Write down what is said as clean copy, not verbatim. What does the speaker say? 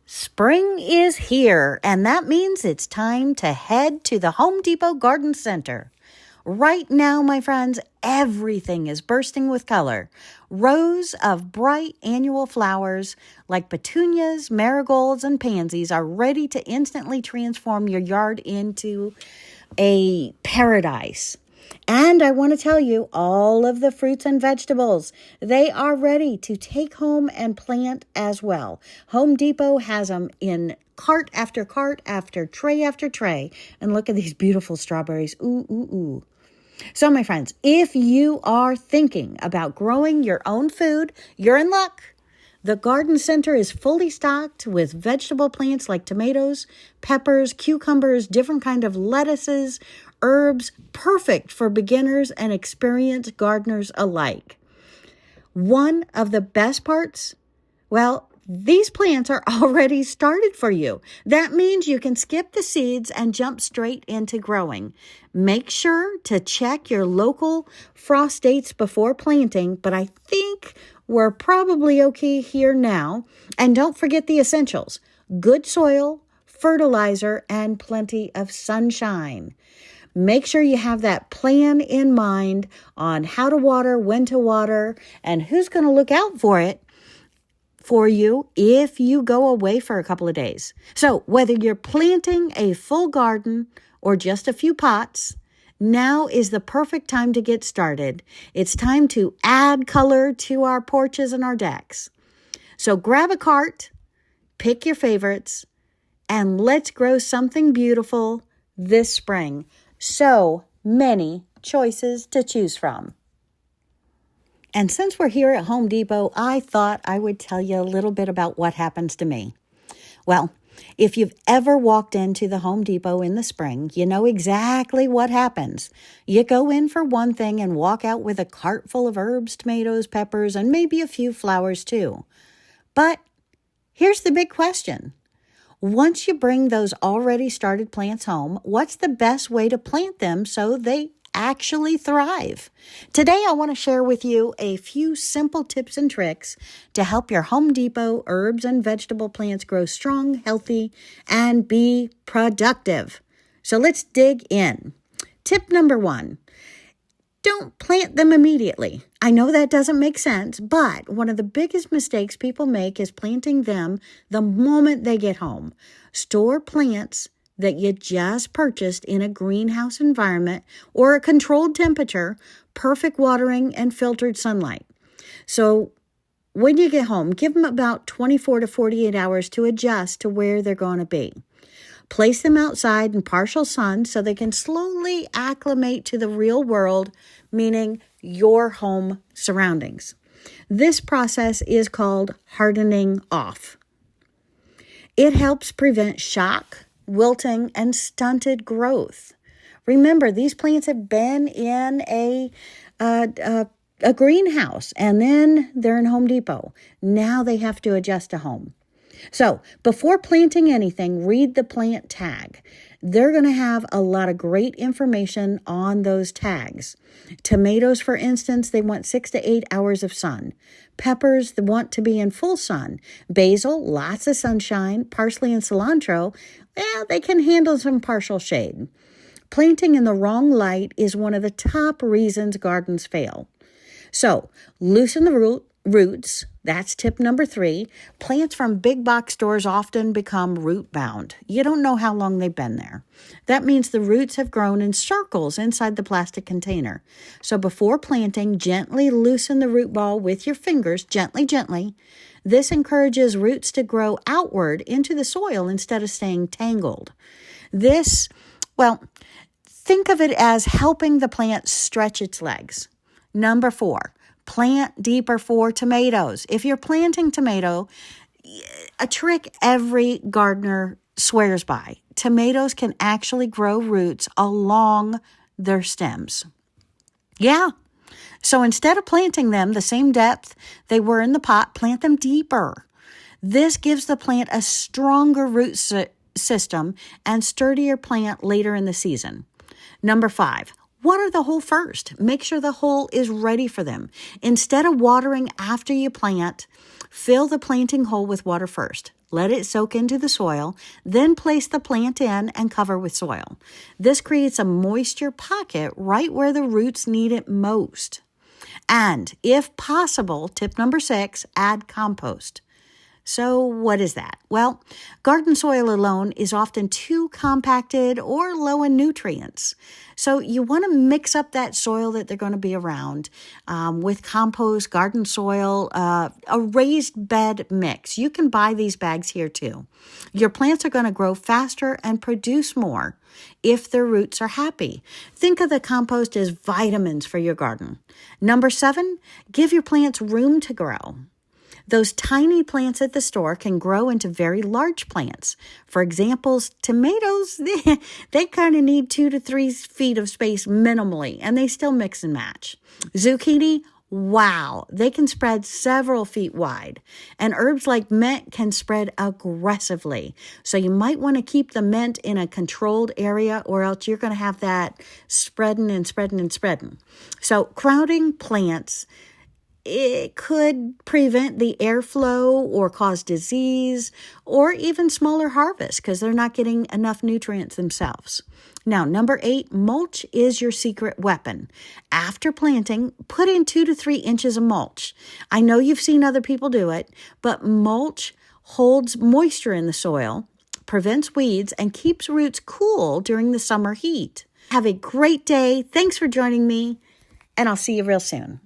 Spring is here, and that means it's time to head to the Home Depot Garden Center. Right now, my friends, everything is bursting with color. Rows of bright annual flowers like petunias, marigolds, and pansies are ready to instantly transform your yard into a paradise. And I want to tell you, all of the fruits and vegetables, they are ready to take home and plant as well. Home Depot has them in cart after tray after tray. And look at these beautiful strawberries. Ooh, ooh, ooh. So, my friends, if you are thinking about growing your own food, you're in luck. The garden center is fully stocked with vegetable plants like tomatoes, peppers, cucumbers, different kind of lettuces, herbs, perfect for beginners and experienced gardeners alike. One of the best parts, well, these plants are already started for you. That means you can skip the seeds and jump straight into growing. Make sure to check your local frost dates before planting, but I think we're probably okay here now. And don't forget the essentials: good soil, fertilizer, and plenty of sunshine. Make sure you have that plan in mind on how to water, when to water, and who's going to look out for it for you if you go away for a couple of days. So whether you're planting a full garden or just a few pots, now is the perfect time to get started. It's time to add color to our porches and our decks. So grab a cart, pick your favorites, and let's grow something beautiful this spring. So many choices to choose from. And since we're here at Home Depot, I thought I would tell you a little bit about what happens to me. Well, if you've ever walked into the Home Depot in the spring, you know exactly what happens. You go in for one thing and walk out with a cart full of herbs, tomatoes, peppers, and maybe a few flowers too. But here's the big question. Once you bring those already started plants home, what's the best way to plant them so they actually thrive? Today, I want to share with you a few simple tips and tricks to help your Home Depot herbs and vegetable plants grow strong, healthy, and be productive. So let's dig in. Tip number 1. Don't plant them immediately. I know that doesn't make sense, but one of the biggest mistakes people make is planting them the moment they get home. Store plants that you just purchased in a greenhouse environment or a controlled temperature, perfect watering, and filtered sunlight. So when you get home, give them about 24 to 48 hours to adjust to where they're going to be. Place them outside in partial sun so they can slowly acclimate to the real world, meaning your home surroundings. This process is called hardening off. It helps prevent shock, wilting, and stunted growth. Remember, these plants have been in a greenhouse, and then they're in Home Depot. Now they have to adjust to home. So before planting anything, read the plant tag. They're going to have a lot of great information on those tags. Tomatoes, for instance, they want 6 to 8 hours of sun. Peppers, they want to be in full sun. Basil, lots of sunshine. Parsley and cilantro, they can handle some partial shade. Planting in the wrong light is one of the top reasons gardens fail. So loosen the roots. That's tip number 3. Plants from big box stores often become root bound. You don't know how long they've been there. That means the roots have grown in circles inside the plastic container. So before planting, gently loosen the root ball with your fingers, gently. This encourages roots to grow outward into the soil instead of staying tangled. Think of it as helping the plant stretch its legs. Number 4. Plant deeper for tomatoes. If you're planting tomato, a trick every gardener swears by. Tomatoes can actually grow roots along their stems. Yeah. So instead of planting them the same depth they were in the pot, plant them deeper. This gives the plant a stronger root system and sturdier plant later in the season. Number 5. Water the hole first. Make sure the hole is ready for them. Instead of watering after you plant, fill the planting hole with water first. Let it soak into the soil, then place the plant in and cover with soil. This creates a moisture pocket right where the roots need it most. And if possible, tip number 6, add compost. So what is that? Well, garden soil alone is often too compacted or low in nutrients. So you want to mix up that soil that they're going to be around with compost, garden soil, a raised bed mix. You can buy these bags here too. Your plants are going to grow faster and produce more if their roots are happy. Think of the compost as vitamins for your garden. Number 7, give your plants room to grow. Those tiny plants at the store can grow into very large plants. For example, tomatoes, they kind of need 2 to 3 feet of space minimally, and they still mix and match. Zucchini, wow, they can spread several feet wide. And herbs like mint can spread aggressively. So you might want to keep the mint in a controlled area, or else you're going to have that spreading and spreading and spreading. So crowding plants, it could prevent the airflow or cause disease or even smaller harvest because they're not getting enough nutrients themselves. Now, number 8, mulch is your secret weapon. After planting, put in 2 to 3 inches of mulch. I know you've seen other people do it, but mulch holds moisture in the soil, prevents weeds, and keeps roots cool during the summer heat. Have a great day. Thanks for joining me, and I'll see you real soon.